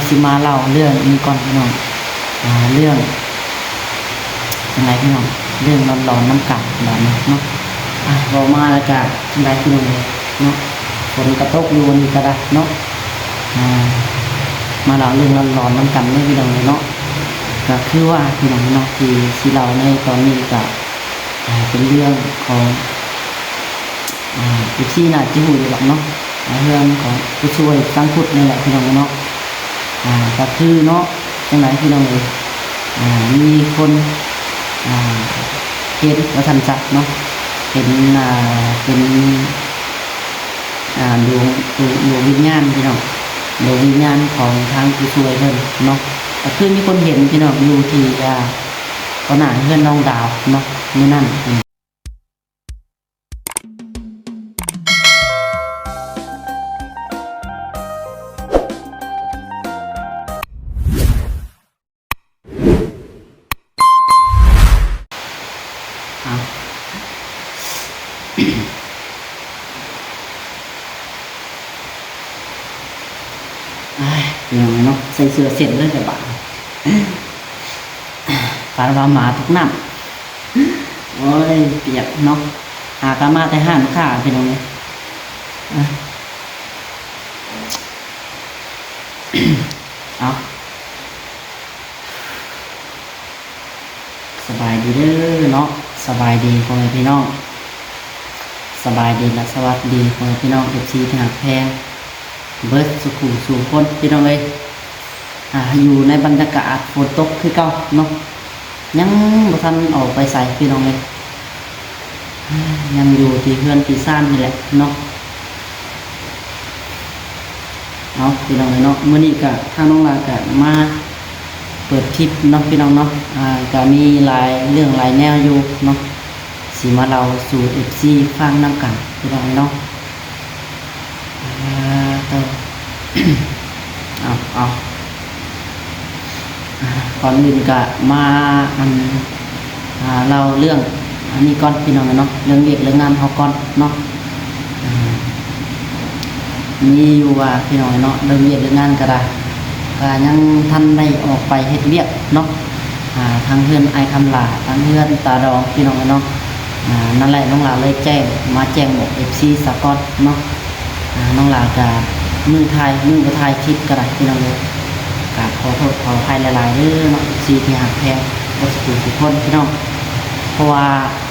สิมาเล่าเรื่องนี้ก่อนพี่น้องเรื่องยังไงพี่น้องเรื่องร้อนๆน้ำกัดแบบนี้เนาะเรามาแล้วก็ยังไงพี่น้องเนาะฝนกระตกอยู่นี่ก็ได้เนาะมาเล่าเรื่องร้อนๆน้ำกันไม่พี่น้องเลยเนาะก็คือว่าพี่น้องเนาะที่เราในตอนนี้ก็เป็นเรื่องของที่น่าจะหูอยู่หรอกเนาะเรื่องของผู้ช่วยตั้งพุทธนี่แหละพี่น้องเนาะก็คือเนาะจังไหนพี่น้องเลยมีคนเห็นวัฒนจักรเนาะเห็นเป็นดวงวิญญาณพี่น้องดวงวิญญาณของทางผู้ช่วยเพิ่นเนาะก็คือมีคนเห็นพี่น้องอยู่ที่ตอนหน้าเพื่อนน้องดาวเนาะนี่นั่นพี่น้องเนาะใส่เสื้อเสร็จเลยแต่บ้าปลาหมาทุกน้ำโอ้ยเปียกเนาะหากามาแต่ห้านข้าพี่น้องเลยเอาสบายดีเด้อเนาะสบายดีพ่อแม่พี่น้องสบายดีและสวัสดีพ่อแม่พี่น้องเอฟซีที่หักแพงเบิร์ดสุขุมสู่คนพี่น้องเลยอยู่ในบรรยากาศฝนตกคือเก่าเนาะยังบ่ทันออกไปใส่พี่น้องเลยยังอยู่ที่เพื่อนที่ซ่านนี่แหละเนาะเอาพี่น้องเลยเนาะเมื่อนี้ก็ทางน้องลาก็มาเปิดคลิปเนาะพี่น้องเนาะก็มีหลายเรื่องหลายแนวอยู่เนาะสิมาเราสู่ FC ฟังน้ำกันพี่น้องเนาะเอาก่อนอื่นก็มาเราเรื่องอันนี้ก่อนพี่น้องเนาะเรื่องเรียกเรื่องงานเขาก่อนเนาะมีอยู่ว่าพี่น้องเนาะเรื่องเรียกเรื่องงานก็ได้ก็ยังท่านได้ออกไปเฮ็ดเวียกเนาะทางเพื่อนไอคำลาทางเพื่อนตาดองพี่น้องเนาะนั่นแหละน้องลาเลยแจ้งบอก FC สกอตเนาะน้องลาจะมือบ่ทายคลิปก็ได้พี่น้องเลยขอโทษขออภัยหลายๆเรื่องเนาะซีที่หักแพงวัสดุทุกคนพี่น้องเพราะว่า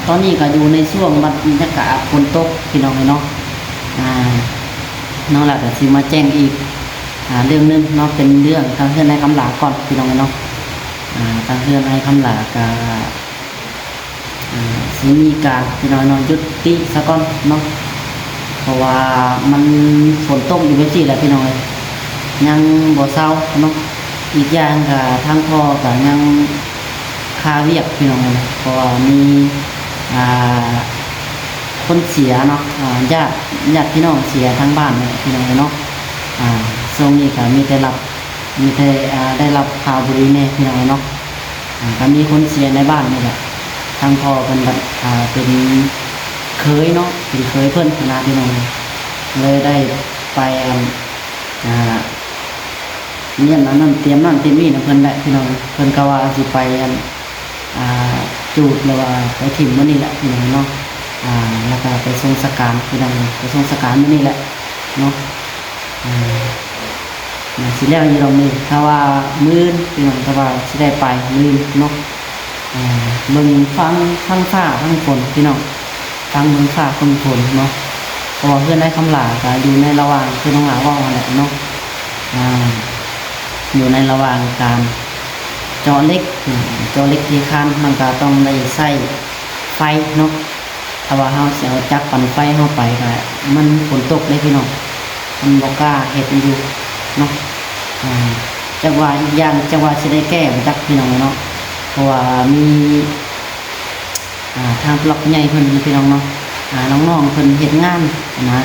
ตอนนี้ก็อยู่ในช่วงบรรยากาศฝนตกพี่น้องเลยเนาะน้องหลักก็สิมาแจ้งอีกเรื่องนึงเนาะเป็นเรื่องทางเพื่อนในคำหลาก่อนพี่น้องเลยเนาะทางเพื่อนในคำหลาก็สิมีการพี่น้องเนาะยุติซะก่อนเนาะเพราะว่ามันฝนตกอยู่เวทีแหละพี่น้องเลยยังบ่เศร้าเนาะอีกอย่างก็ทางพ่อก็ยังคาเวียกพี่น้องเลยเพราะว่ามีคนเสียเนาะญาติพี่น้องเสียทั้งบ้านเลยพี่น้องเลยเนาะช่วงนี้ก็มีแต่ได้รับข่าวบุรีแน่พี่น้องเลยเนาะก็มีคนเสียในบ้านนี่แหละทางพ่อเป็นแบบเป็นเคยเนาะเป็นเคยเพื่อนคณะพี่น้องเลยได้ไปเนี่ยนั่นเตรียมนั่นเตรียมนี่นะเพื่อนแหละพี่น้องเพื่อนก็ว่าสิไปจูดหรือว่าไปถิ่มมื้อนี้แหละพี่น้องเนาะแล้วก็ไปทรงสการพี่น้องไปทรงสการมื้อนี้แหละเนาะสิแล้วอยู่ตรงนี้ถ้าว่ามื้อพี่น้องถ้าว่าสิได้ไปมื้อเนาะเบิ่งฟังฟ้าทั้งฝนพี่น้องฟังเบิ่งฟ้าฝนเนาะเพราะว่าเพื่อนได้คำหลาก็อยู่ในระหว่างคือน้องหลาว่าแหละเนาะอยู่ในระหว่างการเจาะเล็กที่คันมันก็ต้องได้ใส่ไฟเนาะถ้าว่าเฮาสิเอาจักรปั่นไฟเฮาไปก็มันฝนตกได้พี่น้องมันบ่กล้าเฮ็ดอยู่เนาะจังว่าอีกอย่างจังว่าสิได้แก้บ่จักพี่น้องเนาะเพราะว่ามีทางบล็อกใหญ่เพิ่นพี่น้องเนาะน้องๆเพิ่นเฮ็ดงานนะ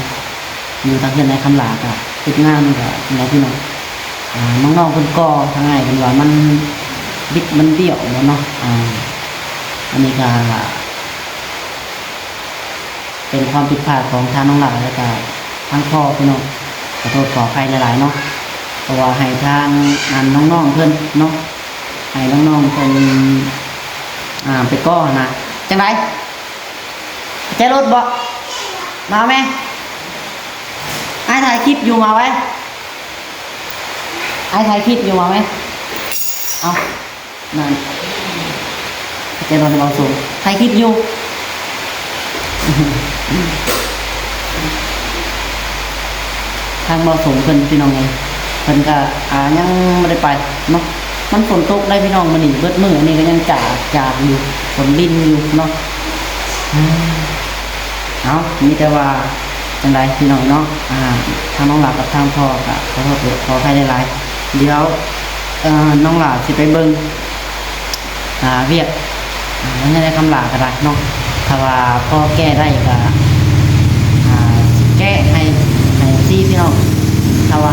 อยู่ทางเพิ่นในคำหลาก็เฮ็ดงานก็ไหนพี่น้องน้องๆเพิ่นก่อทางไหนเพิ่นว่ามันบิดมันเบี้ยวเนาะอันนี้ก็เป็นความผิดพลาดของทางน้องหลาแล้วก็ทางพ่อพี่น้องขอโทษขออภัยหลายๆเนาะ เพราะว่าให้ทางน้องๆเพิ่นเนาะให้น้องๆเพิ่นไปก้อนะจังไดใจรถบ่มาไหมไอ้ถ่ายคลิปอยู่มาไว้ไอ้ถ่ายคลิปอยู่มาไหมเอานั่นใจรถเบาสูงถ่ายคลิปอยู่ ทางเบาสูงเพิ่นพี่น้องไงเพิ่นก็ยังไม่ได้ไปเนาะมันฝนตกได้พี่น้องมันนี่เบิดมือนี่ก็ยังจากอยู่ฝนลิ้นอยู่เนาะเอามีแต่ว่าจังไรพี่น้องเนาะทางน้องหลากับทางพ่อก็ขอโทษขอใครได้หลายเดี๋ยวน้องหลาสิไปเบิ่งเวียกแล้วจะได้คำหลาก็ได้เนาะถ้าว่าพ่อแก้ได้ก็แก้ให้ซี่พี่น้องถ้าว่า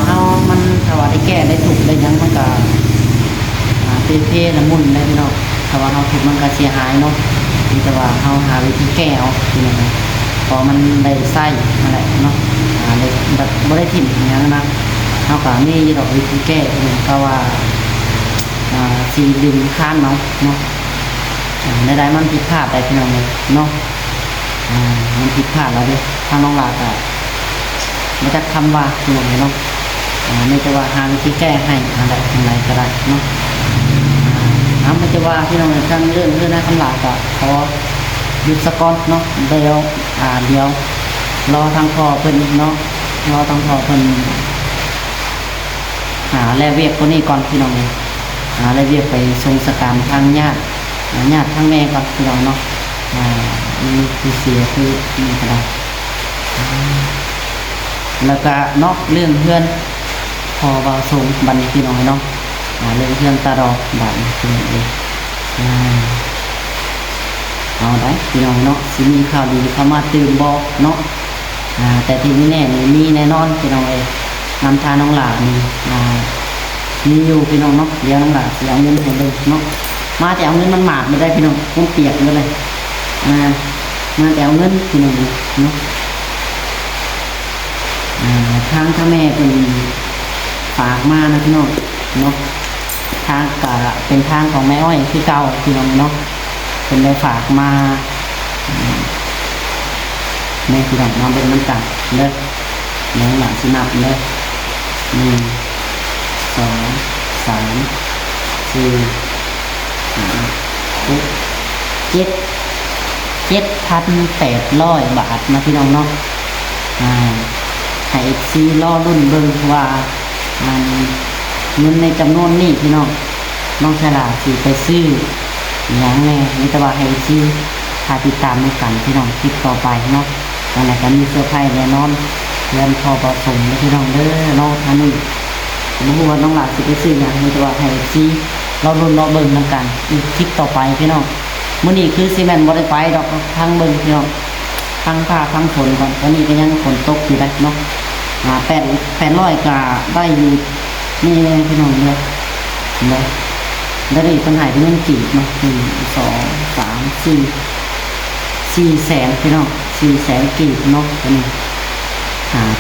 ได้แก้ได้ถูกได้ยังมันก็เพ่ละมุนได้พี่น้องถ้าว่าถูกมันก็เสียหายเนาะแต่ว่าหาวิธีแก้เอาพี่น้องพอมันได้ไส้อะไรเนาะได้แบบไม่ได้ถิ่มอย่างนั้นนะก็มีดอกวิธีแก้ก็ว่าสีดึงข้านเนาะได้มันผิดพลาดได้พี่น้องเลยเนาะมันผิดพลาดแล้วดิทางน้องหลากมันจะคำว่าพี่น้องเลยเนาะไม่จะว่าหาวิธีแก้ให้อะไรอย่างไรก็ได้เนาะไม่จะว่าพี่น้องเลยทั้งเรื่องนะคำหลากพอหยุดสกอตเนาะเดี๋ยวรอทางพ่อเพิ่นเนาะรอทางพ่อเพิ่นแลเวียกคนนี้ก่อนพี่น้องเลยแลเวียกไปทรงสการทางญาติทางแม่ก่อนพี่น้องเนาะมีคือเสียคือมีก็ได้แล้วก็นอกเรื่องเพื่อนพอเบาทรงบันนี้พี่น้องเนาะเรื่องเพื่อนตาดอกบันพี่น้องเลยเอาได้พี่น้องเนาะสิมีข่าวดีเข้ามาตื่นบอกเนาะแต่ที่นี่แน่นี่มีแน่นอนพี่น้องเอ้นำทางน้องหลามีอยู่พี่น้องเนาะเดี๋ยวน้องหลาเอาเงินให้เลยเนาะมาแต่เอาเงินมันหมาดไม่ได้พี่น้องมันเปียกเลยมาแต่เอาเงินพี่น้องเนาะทางถ้าแม่เป็นฝากมานะพี่น้องเนาะทางก็เป็นทางของแม่อ้อยที่เก่าพี่น้องเนาะเป็นได้ฝากมาแม่พี่น้องนอนเป็นน้ำตาลเลยน้องหลานสินับเลย1 2 3 4 5 6 7,800 บาทนะพี่น้องเนาะให้ซีล่อรุ่นเบิ่งว่าเงินในจำนวนนี้พี่น้องฉลาดสิไปซื้ออย่างแน่นี่แต่ว่าให้ซีถ้าติดตามด้วยกันพี่น้องคลิปต่อไปเนาะอะไรกันมีเสื้อผ้าแน่นอนเงินพอผสมนะพี่น้องเด้อเนาะอันนี้ผมรู้ว่าน้องหลานสิไปซื้ออย่างนี่แต่ว่าให้ซีเรารุ่นเราเบิ่งนำกันอีกคลิปต่อไปพี่น้องมื้อนี้คือซีเมนต์บ่ได้ไปดอกทางเบิ่งพี่น้องทางผ้าทางฝนก่อนตอนนี้ก็ยังฝนตกอยู่ได้เนาะ800ก็ได้อยู่นี่พี่น้องเลยแล้วนี่ปัญหาที่เงินกีบเนาะ1 2 3 4 แสนพี่น้อง400,000กีบเนาะตัวนี้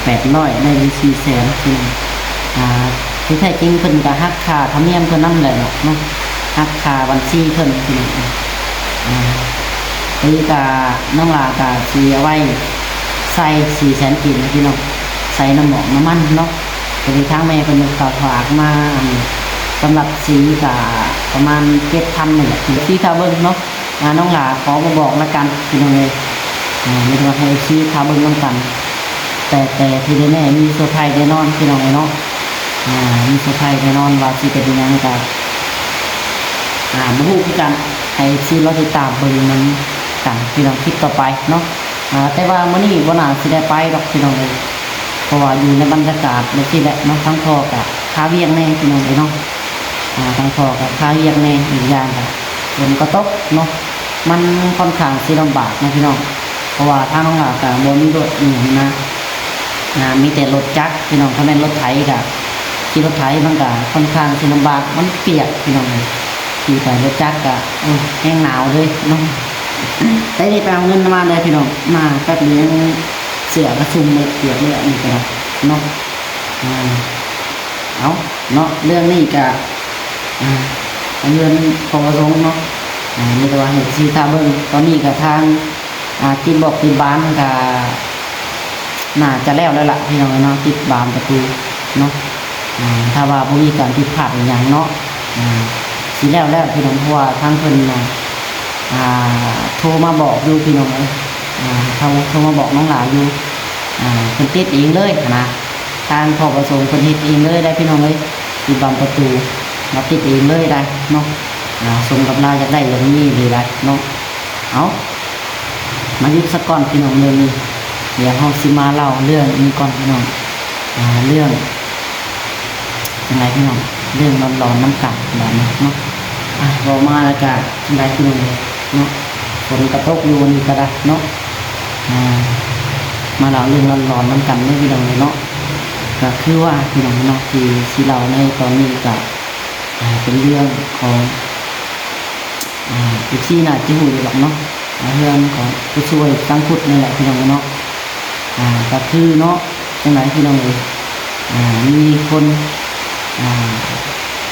800ได้400,000พี่น้องที่แท้จริงเพิ่นก็หักค่าธรรมเนียมเพิ่นนำแหละเนาะหักค่าบัญชีเพิ่นพี่น้องนี่ก็น้องลาก็สิเอาไว้ใส่400,000กีบพี่น้องใส่น้ำหมอกน้ำมันเนาะแต่ที่ทางแม่เป็นฝากมาสำหรับสีกับประมาณ7,000นี่แหละสีคาร์บอนเนาะน้องหลาขอมาบอกละกันพี่น้องเลยมีตัวให้สีคาร์บอนต้องกันแต่ที่แน่ๆมีเซอร์ไพรส์แน่นอนพี่น้องเลยเนาะมีเซอร์ไพรส์แน่นอนว่าสีเป็นยังไงกันมาพูดกันให้สีเราติดตามเบอร์นั้นกันพี่น้องคลิปต่อไปเนาะแต่ว่ามื้อนี้บ่น่าสิได้ไปดอกพี่น้องเลยเพราะว่าอยู่ในบรรยากาศแบบที่แหละเนาะทั้งพ่อกับค้าเวียงแน่พี่น้องเลยเนาะทั้งพ่อกับค้าเวียงแน่อีกอย่างค่ะฝนก็ตกเนาะมันค่อนข้างสิลำบากนะพี่น้องเพราะว่าทางน้องหลากับบ่มีรถนะมีแต่รถจักรพี่น้องถ้าเป็นรถไถกับขี่รถไถมันก็ค่อนข้างสิลำบากมันเปียกพี่น้องเลยขี่ไปรถจักรก็แห้งหนาวเลยเนาะได้ไปเอาเงินมาเลยพี่น้องมาแป๊บเดียวเสือกระชุ่มเลยเปียกเลยนี่ก็ได้เนาะ เอาเนาะเรื่องนี้ก็อ่าเงินพอสงเนาะมีแต่ว่าเห็นซีตาเบิ้งตอนนี้ก็ทางติดบอกติดบ้านก็น่าจะแล้วล่ะพี่น้องเนาะติดบานประตูเนาะถ้าว่าบ่มีการผิดพลาดอหย่างเนาะสิแล้วพี่น้องเพราะว่าทางเพิ่นโทรมาบอกอยู่พี่น้องเลยเขาโทรมาบอกน้องหลาอยู่เพิ่นติดเองเลยนะทางพ่อประสงค์เพิ่นเฮ็ดเองเลยได้พี่น้องเลยติดบานประตูมาติดเองเลยได้เนาะสมกับเราอยากได้อย่างนี้เลยได้เนาะเอามายึดสักก้อนพี่น้องเรื่องนี้เดี๋ยวเฮาสิมาเล่าเรื่องนี้ก่อนพี่น้องเรื่องจังไรพี่น้องเรื่องร้อนๆน้ำกัดแบบนี้เนาะบอกมาแล้วก็จังไรพี่น้องเนาะฝนกระตกอยู่นี่ก็ได้เนาะมาเล่าเรื่องร้อนๆน้ำกันได้พี่น้องเลยเนาะก็คือว่าพี่น้องเนาะที่เราในตอนนี้ก็เป็นเรื่องของที่น่าจะหูอยู่หรอกเนาะเรื่องของผู้ช่วยสังคุดนี่แหละพี่น้องเนาะก็คือเนาะจังไรพี่น้องเลยมีคน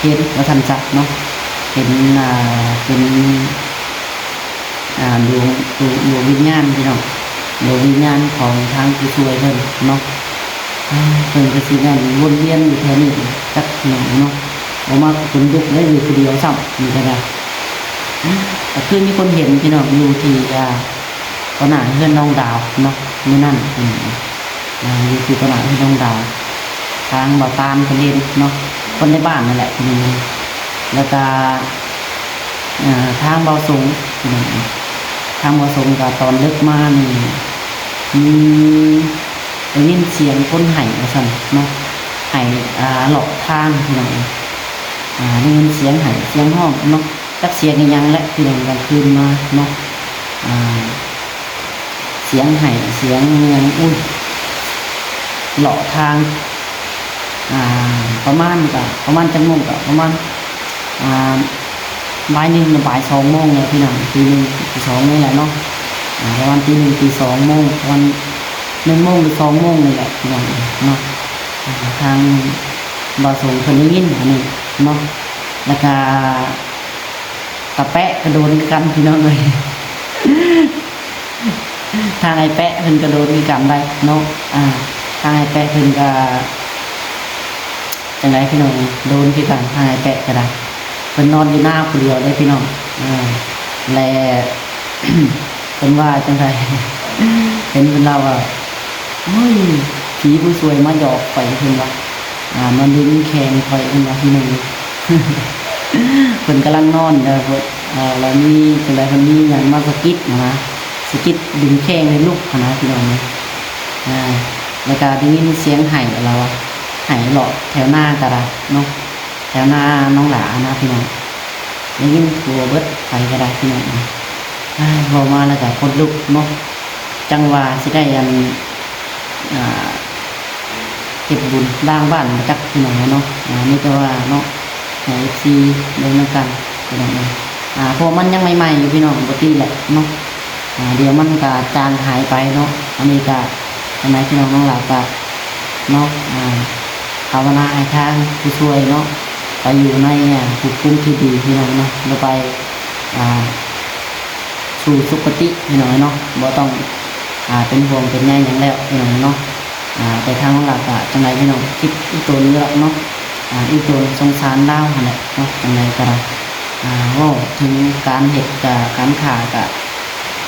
เห็นวัฒนจักรเนาะเห็นเป็นดวงวิญญาณพี่น้องดวงวิญญาณของทางผู้ช่วยเพิ่นเนาะเพิ่นก็สิแม่นวนเวียนอยู่แถวนี้จักพี่น้องเนาะออกมาคนลุกได้อยู่คนเดียวซ้ำนี่ก็ได้แต่คือมีคนเห็นพี่น้องอยู่ที่ตอนหน้าเพื่อนน้องดาวเนาะมื้อนั้นอยู่ที่ตอนหน้าเพื่อนน้องดาวทางบ่าวตามคนเห็นเนาะคนในบ้านนั่นแหละพี่น้องแล้วก็ทางเบาสูงพี่น้องทางเบาสูงก็ตอนเลิกมานี่มีได้ยินเสียงคนไห้ว่าซั่นเนาะไห้หลอกทางพี่น้องได้ยินเสียงไห้เสียงห้องเนาะจักเสียงยังแหละพี่น้องกลางคืนมาเนาะเสียงไห้เสียงยังอุ้ยหลอกทางประมาณจังโมงกับประมาณบ่าย 1 หรือบ่าย 2 โมงเลยพี่น้องตี 1 ตี 2นี่แหละเนาะประมาณตี 1 ตี 2 โมงวัน1 โมงหรือ 2 โมงนี่แหละพี่น้องเนาะทางบ่าวสงคนนี้ยินอันนี้เนาะแล้วก็ตะแปะกระโดนกันพี่น้องเลยทางไอ้แปะเพิ่นกระโดนกันได้เนาะทางไอ้แปะเพิ่นก็จังไรพี่น้องโดนพี่กันทางไอ้แปะก็ได้เพิ่นนอนอยู่หน้าคนเดียวได้พี่น้องแลเพิ่นว่าจังไรเห็นเพิ่นเล่าว่าเฮ้ยผีผู้ช่วยมาหยอกไปเพิ่นว่ามันดึงแขนไปเพิ่นว่าพี่น้องเพิ่นกำลังนอนแล้วมีจังไรเพิ่นมีหยังมาสะกิดนะสะกิดดึงแข้งให้ลุกนะพี่น้องแล้วก็ได้ยินเสียงไห้แล้วว่าไห้หลอกแถวหน้ากระดาษเนาะแถวหน้าน้องหลานะพี่น้องได้ยินทัวเบิดไปกระดาษพี่น้องพอมาแล้วก็คนลุกเนาะจังหวะสิได้ยันเก็บบุญด่างบ้านจักพี่น้องเนาะนี่ก็ว่าเนาะให้ซีเดินนำกันพี่น้องเพราะมันยังใหม่ๆอยู่พี่น้องปกติแหละเนาะเดี๋ยวมันก็จางหายไปเนาะอันนี้ก็ทำไมพี่น้องน้องหลาก็เนาะภาวนาให้ทางผู้ช่วยเนาะไปอยู่ในภูมิคุ้มที่ดีพี่น้องเนาะเราไปสู่สุคติพี่น้องเนาะบ่ต้องเป็นห่วงเป็นใยอย่างแล้วพี่น้องเนาะแต่ทางน้องหลาก็จังไรพี่น้องคิดอีตัวนี้แล้วเนาะอีตัวสงสารดาวนั่นแหละเนาะจังไรก็ได้ว่าถึงการเหตุกับการขากับ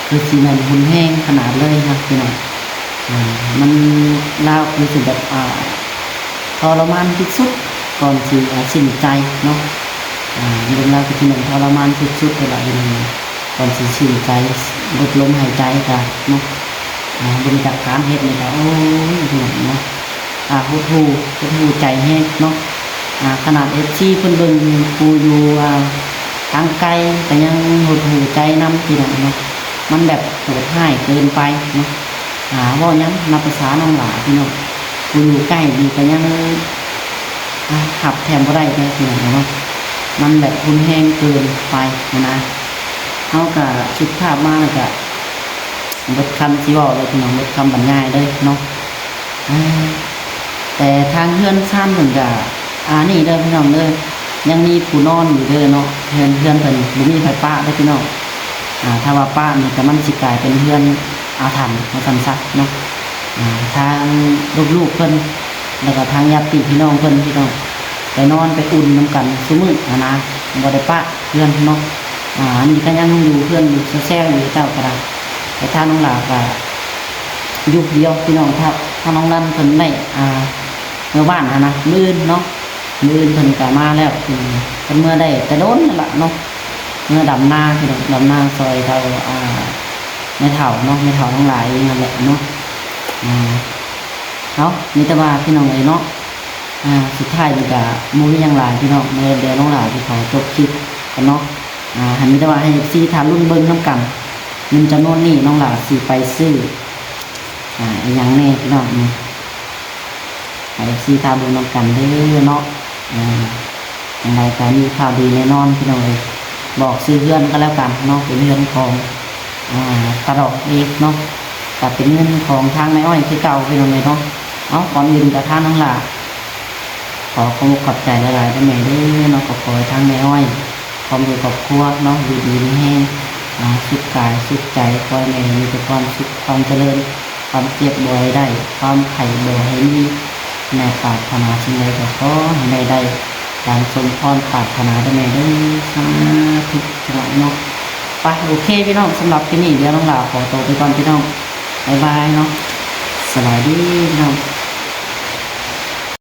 คือสีมันหุ่นแห้งขนาดเลยนะพี่น้องมันเล่าคือสิแบบทรมานที่สุดก่อนสิสิ้นใจเนาะเรื่องราวคือที่หนึ่งทรมานที่สุดเลยก่อนสิสิ้นใจลดลมหายใจกันเนาะบริจากการเฮ็ดนี่ก็โอ้ยพี่น้องเนาะหูใจแห้งเนาะขนาดFCเพิ่นเบิ่งกูอยู่ทางไกลแต่ยังหูใจนำพี่น้องเนาะมันแบบโหดร้ายเกินไปเนาะว่ายังนับภาษาน้องหลาพี่น้องกูอยู่ใกล้ดีก็ยังขับแถมบ่ได้เลยพี่น้องเนาะมันแบบรุนแรงเกินไปนะเฮาก็คิดภาพมาแล้วก็บทคำที่ว่าเลยพี่น้องบทคำบรรยายเลยเนาะแต่ทางเพื่อนซ่านเพิ่นก็ นี่เด้อพี่น้องเด้อยังมีผู้นอนอยู่เด้อเนาะเพื่อนเพิ่นบ่มีไผป้าเด้อพี่น้องถ้าว่าป้านี่ก็มันสิกลายเป็นเพื่อนอาถรรพ์ว่าซั่นซะเนาะทางลูกๆเพิ่นแล้วก็ทางญาติพี่น้องเพิ่นพี่น้องไปนอนไปอุ่นนํกันซุมื้อนะบ่ได้ป้าเพื่อนเนาะอันนี้ก็ยังอยู่เพื่อนอยู่แซ่ๆอยู่เจ้าก็ได้แต่ถ้าน้องหลาก็อยู่เดียวพี่น้องถ้าน้องนั่นเพิ่นได้เมื่อบ้านนะมื้อเนาะมื้อเพิ่นก็มาแล้วเพิ่นเมื่อได้แต่โดนนั่นล่ะเนาะเมื่อดำนาพี่น้องดำนาซอยเราไม่เฒ่าเนาะไม่เฒ่าทั้งหลายนั่นแหละเนาะเนาะมีแต่ว่าพี่น้องเอ้ยเนาะสุดท้ายนี่ก็บ่มีหยังหลายพี่น้องเดี๋ยวน้องหลายที่เขาจบคลิปกันเนาะให้มีแต่ว่าให้ FC ทานรุ่นเบิ่งนํกันเงินจำนวนนี้น้องหลาสิไปซื้ออีหยังแน่พี่น้องนี่ให้ FC ทานเบิ่งนํกันเด้อเนาะยังไงก็มีข่าวดีแน่นอนพี่น้องเอ้ยบอกซื้อเฮือนก็แล้วกันเนาะเป็นเฮือนของตาดอกเองเนาะก็เป็นเงินของทางแม่อ้อยคือเก่าพี่น้องเอ้ยเนาะก่อนอื่นก็ทางน้องหลาขอขอบใจหลายๆท่านแม่เด้อเนาะขอให้ทางแม่อ้อยความอยู่ครอบครัวเนาะอยู่ดีมีแห้งสุขกายสุขใจคอยแม่มีแต่ความสุขความเจริญความเจ็บบ่ให้ได้ความไข่บ่ให้มีในปรารถนาสิ่งใดก็ขอให้ได้การสมพรปรารถนาได้แม่เด้อสาธุจังหวะเนาะไปโอเคพี่น้องสำหรับที่นี่เดี๋ยวน้องหลาขอตัวไปก่อนพี่น้องบ๊ายบายเนาะสวัสดีพี่น้อง